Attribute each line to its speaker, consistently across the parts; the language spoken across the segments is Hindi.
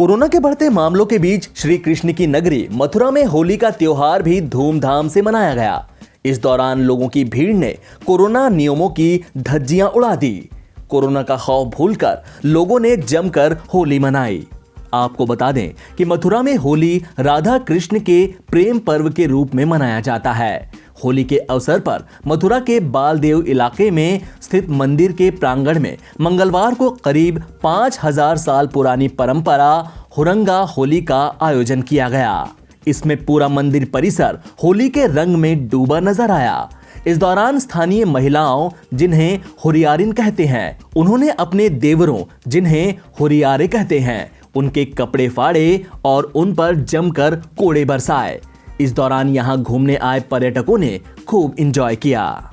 Speaker 1: कोरोना के बढ़ते मामलों के बीच श्री कृष्ण की नगरी मथुरा में होली का त्योहार भी धूमधाम से मनाया गया। इस दौरान लोगों की भीड़ ने कोरोना नियमों की धज्जियां उड़ा दी। कोरोना का खौफ भूलकर लोगों ने जमकर होली मनाई। आपको बता दें कि मथुरा में होली राधा कृष्ण के प्रेम पर्व के रूप में मनाया जाता है। होली के अवसर पर मथुरा के बालदेव इलाके में स्थित मंदिर के प्रांगण में मंगलवार को करीब 5000 साल पुरानी परंपरा हुरंगा होली का आयोजन किया गया। इसमें पूरा मंदिर परिसर होली के रंग में डूबा नजर आया। इस दौरान स्थानीय महिलाओं, जिन्हें हुरियारिन कहते हैं, उन्होंने अपने देवरों, जिन्हें हुरियारे कहते हैं, उनके कपड़े फाड़े और उन पर जमकर कोड़े बरसाए। इस दौरान यहां घूमने आए पर्यटकों ने खूब एंजॉय किया।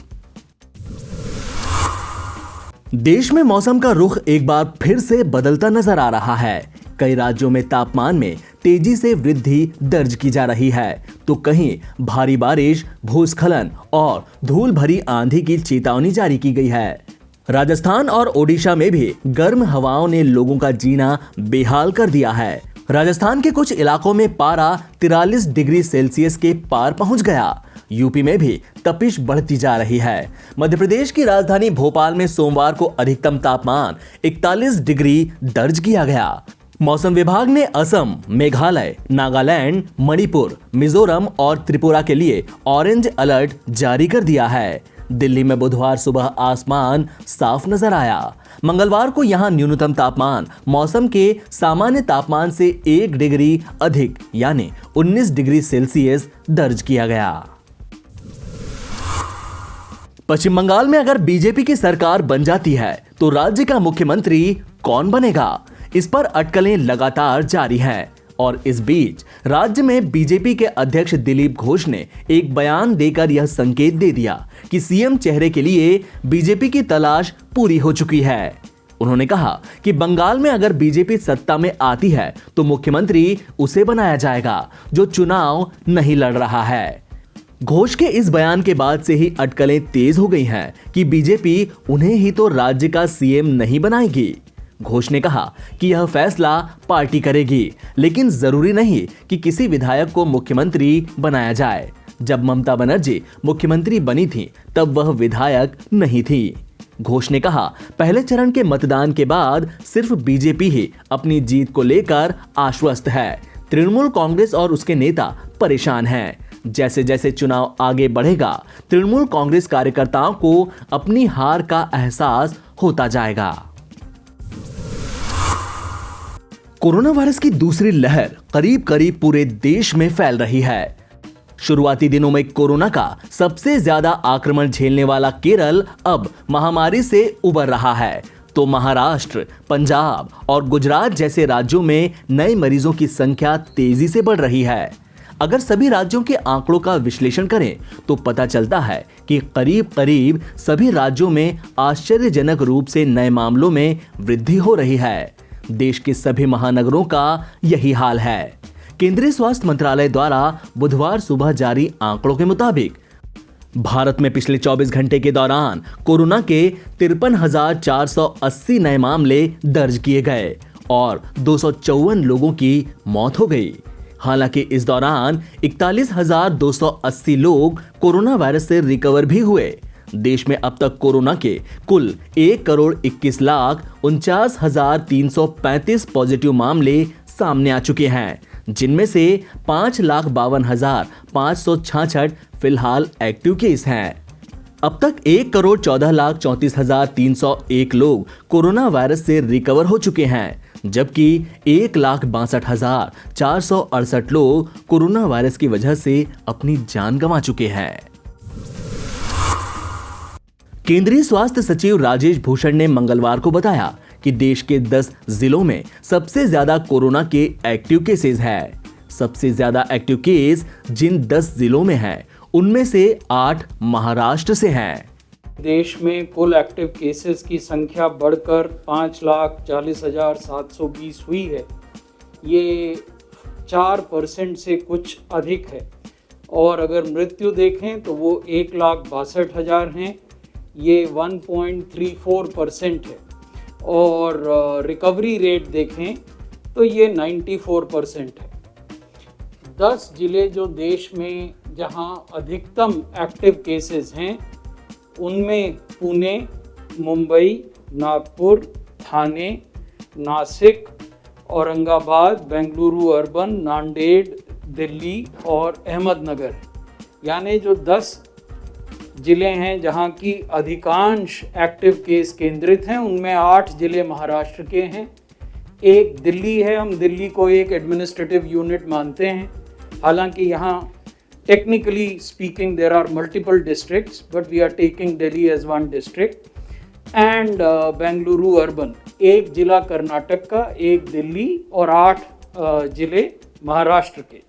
Speaker 1: देश में मौसम का रुख एक बार फिर से बदलता नजर आ रहा है। कई राज्यों में तापमान में तेजी से वृद्धि दर्ज की जा रही है, तो कहीं भारी बारिश, भूस्खलन और धूल भरी आंधी की चेतावनी जारी की गई है। राजस्थान और ओडिशा में भी गर्म हवाओं ने लोगों का जीना बेहाल कर दिया है। राजस्थान के कुछ इलाकों में पारा 43 डिग्री सेल्सियस के पार पहुंच गया। यूपी में भी तपिश बढ़ती जा रही है। मध्य प्रदेश की राजधानी भोपाल में सोमवार को अधिकतम तापमान 41 डिग्री दर्ज किया गया। मौसम विभाग ने असम, मेघालय, नागालैंड, मणिपुर, मिजोरम और त्रिपुरा के लिए ऑरेंज अलर्ट जारी कर दिया है। दिल्ली में बुधवार सुबह आसमान साफ नजर आया। मंगलवार को यहां न्यूनतम तापमान मौसम के सामान्य तापमान से 1 डिग्री अधिक यानी 19 डिग्री सेल्सियस दर्ज किया गया। पश्चिम बंगाल में अगर बीजेपी की सरकार बन जाती है तो राज्य का मुख्यमंत्री कौन बनेगा, इस पर अटकलें लगातार जारी हैं। और इस बीच राज्य में बीजेपी के अध्यक्ष दिलीप घोष ने एक बयान देकर यह संकेत दे दिया कि सीएम चेहरे के लिए बीजेपी की तलाश पूरी हो चुकी है। उन्होंने कहा कि बंगाल में अगर बीजेपी सत्ता में आती है तो मुख्यमंत्री उसे बनाया जाएगा जो चुनाव नहीं लड़ रहा है। घोष के इस बयान के बाद से ही अटकलें तेज हो गई हैं कि बीजेपी उन्हें ही तो राज्य का सीएम नहीं बनाएगी। घोष ने कहा कि यह फैसला पार्टी करेगी, लेकिन जरूरी नहीं कि किसी विधायक को मुख्यमंत्री बनाया जाए। जब ममता बनर्जी मुख्यमंत्री बनी थी तब वह विधायक नहीं थी। घोष ने कहा, पहले चरण के मतदान के बाद सिर्फ बीजेपी ही अपनी जीत को लेकर आश्वस्त है। तृणमूल कांग्रेस और उसके नेता परेशान हैं। जैसे जैसे चुनाव आगे बढ़ेगा, तृणमूल कांग्रेस कार्यकर्ताओं को अपनी हार का एहसास होता जाएगा। कोरोना वायरस की दूसरी लहर करीब करीब पूरे देश में फैल रही है। शुरुआती दिनों में कोरोना का सबसे ज्यादा आक्रमण झेलने वाला केरल अब महामारी से उबर रहा है, तो महाराष्ट्र, पंजाब और गुजरात जैसे राज्यों में नए मरीजों की संख्या तेजी से बढ़ रही है। अगर सभी राज्यों के आंकड़ों का विश्लेषण करें तो पता चलता है कि करीब करीब सभी राज्यों में आश्चर्यजनक रूप से नए मामलों में वृद्धि हो रही है। देश के सभी महानगरों का यही हाल है। केंद्रीय स्वास्थ्य मंत्रालय द्वारा बुधवार सुबह जारी आंकड़ों के मुताबिक भारत में पिछले 24 घंटे के दौरान कोरोना के 53,480 नए मामले दर्ज किए गए और 254 लोगों की मौत हो गई। हालांकि इस दौरान 41,280 लोग कोरोना वायरस से रिकवर भी हुए। देश में अब तक कोरोना के कुल 1,21,49,335 पॉजिटिव मामले सामने आ चुके हैं, जिनमें से 5,52,566 फिलहाल एक्टिव केस हैं। अब तक 1,14,34,301 लोग कोरोना वायरस से रिकवर हो चुके हैं, जबकि 1,62,468 लोग कोरोना वायरस की वजह से अपनी जान गंवा चुके हैं। केंद्रीय स्वास्थ्य सचिव राजेश भूषण ने मंगलवार को बताया कि देश के 10 जिलों में सबसे ज्यादा कोरोना के एक्टिव केसेस हैं। सबसे ज्यादा एक्टिव केस जिन 10 जिलों में हैं, उनमें से 8 महाराष्ट्र से हैं।
Speaker 2: देश में कुल एक्टिव केसेस की संख्या बढ़कर 5,40,720 हुई है। ये 4% से कुछ अधिक है। और अगर मृत्यु देखें तो वो 1,62,000 हैं। ये 1.34% है। और रिकवरी रेट देखें तो ये 94% है। 10 जिले जो देश में जहां अधिकतम एक्टिव केसेस हैं उनमें पुणे, मुंबई, नागपुर, ठाणे, नासिक, औरंगाबाद, बेंगलुरु अर्बन, नांदेड़, दिल्ली और अहमदनगर, यानी जो 10 जिले हैं जहां की अधिकांश एक्टिव केस केंद्रित हैं, उनमें 8 जिले महाराष्ट्र के हैं, एक दिल्ली है। हम दिल्ली को एक एडमिनिस्ट्रेटिव यूनिट मानते हैं, हालांकि यहाँ technically speaking there are multiple districts, but we are taking Delhi as one district. And Bengaluru urban, एक जिला कर्नाटक का, एक दिल्ली और 8 जिले महाराष्ट्र के।